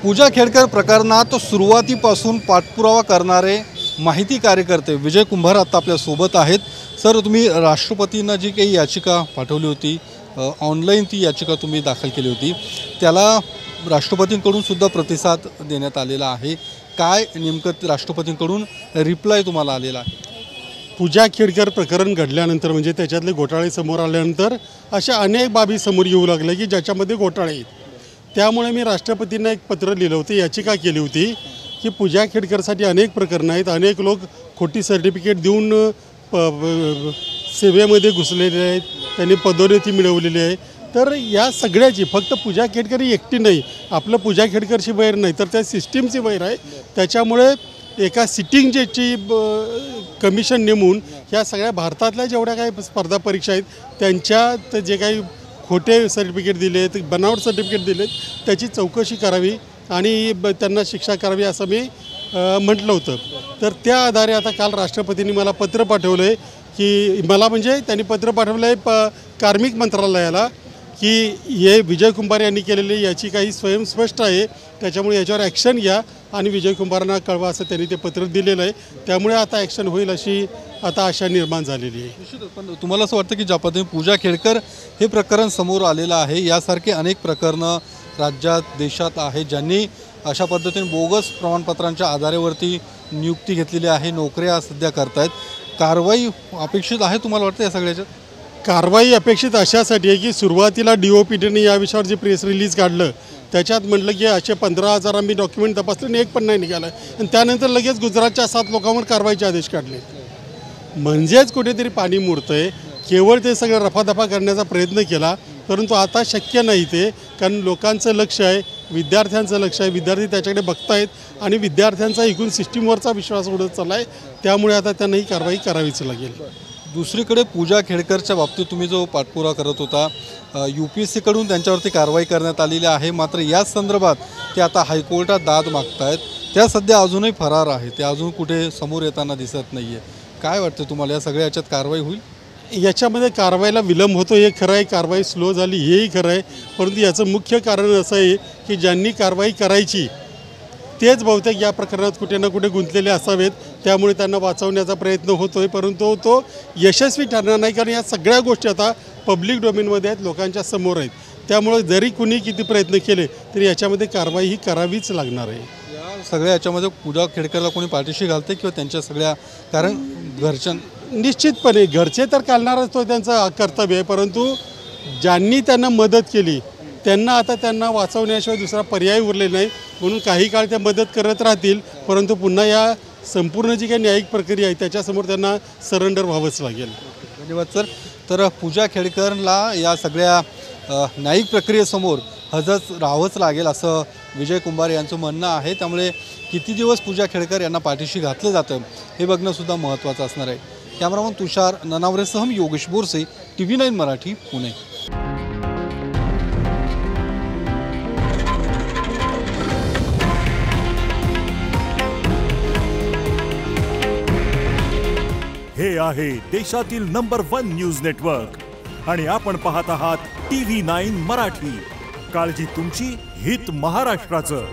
पूजा खेडकर प्रकरणात सुरुवातीपासून पाठपुरावा करणारे माहिती कार्यकर्ते विजय कुंभार आता आपल्या सोबत आहेत। सर, तुम्ही राष्ट्रपतींना जी काही याचिका पाठवली होती, ऑनलाईन ती याचिका तुम्ही दाखल केली होती, त्याला राष्ट्रपतींकडून सुद्धा प्रतिसाद देण्यात आलेला आहे। काय नेमकं राष्ट्रपतींकडून रिप्लाय तुम्हाला आलेला आहे? पूजा खेडकर प्रकरण घडल्यानंतर म्हणजे त्याच्यातले घोटाळे समोर आल्यानंतर अशा अनेक बाबी समोर येऊ लागल्या की ज्याच्यामध्ये घोटाळे आहेत। त्यामुळे मी राष्ट्रपतींना एक पत्र लिहिलं होतं, याचिका केली होती की पूजा खेडकरसाठी अनेक प्रकरणं आहेत, अनेक लोक खोटी सर्टिफिकेट देऊन सेवेमध्ये घुसलेले आहेत, त्यांनी पदोन्नती मिळवलेली आहे। तर या सगळ्याची फक्त पूजा खेडकर ही एकटी नाही, आपलं पूजा खेडकरची वैर नाही तर त्या सिस्टीमची वैर आहे। त्याच्यामुळे एका सिटिंग जजची कमिशन नेमून ह्या सगळ्या भारतातल्या जेवढ्या काही स्पर्धा परीक्षा आहेत त्यांच्यात जे काही खोटे सर्टिफिकेट दिलेत, बनावट सर्टिफिकेट दिलेत, त्याची चौकशी करावी आणि त्यांना शिक्षा करावी असं मी म्हटलं होतं। तर त्या आधारे आता काल राष्ट्रपतींनी मला पत्र पाठवलं आहे की म्हणजे त्यांनी पत्र पाठवलं आहे कार्मिक मंत्रालयाला की हे विजय कुंभार यांनी केलेली याची काही स्वयंस्पष्ट आहे, त्याच्यामुळे याच्यावर ॲक्शन घ्या आणि विजय कुंभारांना कळवा असं त्यांनी ते पत्र दिलेलं आहे। त्यामुळे आता ॲक्शन होईल अशी आता आशा निर्माण झालेली आहे। निश्चितच, पण तुम्हाला असं वाटतं की ज्या पद्धतीने पूजा खेडकर हे प्रकरण समोर आलेलं आहे, यासारखे अनेक प्रकरणं राज्यात देशात आहे ज्यांनी अशा पद्धतीने बोगस प्रमाणपत्रांच्या आधारावरती नियुक्ती घेतलेली आहे, नोकऱ्या सध्या करतायत, कारवाई अपेक्षित आहे तुम्हाला वाटतं या सगळ्याच्यात? कारवाई अपेक्षित अशासाठी आहे की सुरुवातीला DOPTने या विषयावर जे प्रेस रिलीज काढलं त्याच्यात म्हटलं की असे 15,000 आम्ही डॉक्युमेंट तपासले आणि एक पण नाही निघालं, आणि त्यानंतर लगेच गुजरातच्या 7 लोकांवर कारवाईचे आदेश काढले। म्हणजेच कुठेतरी पाणी मुरतं आहे। केवळ ते सगळं रफादफा करण्याचा प्रयत्न केला, परंतु आता शक्य नाही ते, कारण लोकांचं लक्ष आहे, विद्यार्थ्यांचं लक्ष आहे, विद्यार्थी त्याच्याकडे बघतायत आणि विद्यार्थ्यांचा एकूण सिस्टीमवरचा विश्वास उडत चालला आहे। त्यामुळे आता त्यांना ही कारवाई करावीच लागेल। दुसरीकडे पूजा खेडकरच्या बाबतीत तुम्ही जो पाठपुरावा करत होता, UPSCकडून त्यांच्यावरती कारवाई करण्यात आलेली आहे, मात्र याच संदर्भात ते आता हायकोर्टात दाद मागतायत। त्या सध्या अजूनही फरार आहे, ते अजून कुठे समोर येताना दिसत नाही आहे। काय वाटतं तुम्हाला, या सगळ्या याच्यात कारवाई होईल? याच्यामध्ये कारवाईला विलंब होतो हे खरं आहे, कारवाई स्लो झाली हेही खरं आहे, परंतु याचं मुख्य कारण असं आहे की ज्यांनी कारवाई करायची तेच बहुतेक या प्रकरणात कुठे ना कुठे गुंतलेले असावेत, त्यामुळे त्यांना वाचवण्याचा प्रयत्न होतो आहे, परंतु तो यशस्वी ठरणार नाही, कारण या सगळ्या गोष्टी आता पब्लिक डोमेनमध्ये आहेत, लोकांच्या समोर आहेत। त्यामुळे जरी कुणी किती प्रयत्न केले तरी याच्यामध्ये कारवाई ही करावीच लागणार आहे। या सगळ्या याच्यामध्ये पूजा खेडकरला कोणी पाठीशी घालते किंवा त्यांच्या सगळ्या, कारण घरच्या निश्चितपणे घरचे तर घालणारच, तो त्यांचं कर्तव्य आहे, परंतु ज्यांनी त्यांना मदत केली त्यांना आता त्यांना वाचवण्याशिवाय दुसरा पर्याय उरलेला नाही, म्हणून काही काळ त्या मदत करत राहतील, परंतु पुन्हा या संपूर्ण जी काही न्यायिक प्रक्रिया आहे त्याच्यासमोर त्यांना सरेंडर व्हावंच लागेल। धन्यवाद सर। तर पूजा खेडकरला या सगळ्या न्यायिक प्रक्रियेसमोर हजर राहावंच लागेल असं विजय कुंभार यांचं म्हणणं आहे। त्यामुळे किती दिवस पूजा खेडकर यांना पाठीशी घातलं जातं हे बघणंसुद्धा महत्त्वाचं असणार आहे। कॅमेरामन तुषार ननावरेसह मी योगेश बोरसे, TV9 मराठी, पुणे। हे आहे देशातील नंबर 1 न्यूज नेटवर्क आणि आपण पाहत आहात TV9 मराठी। काळजी तुमची, हित महाराष्ट्राचं।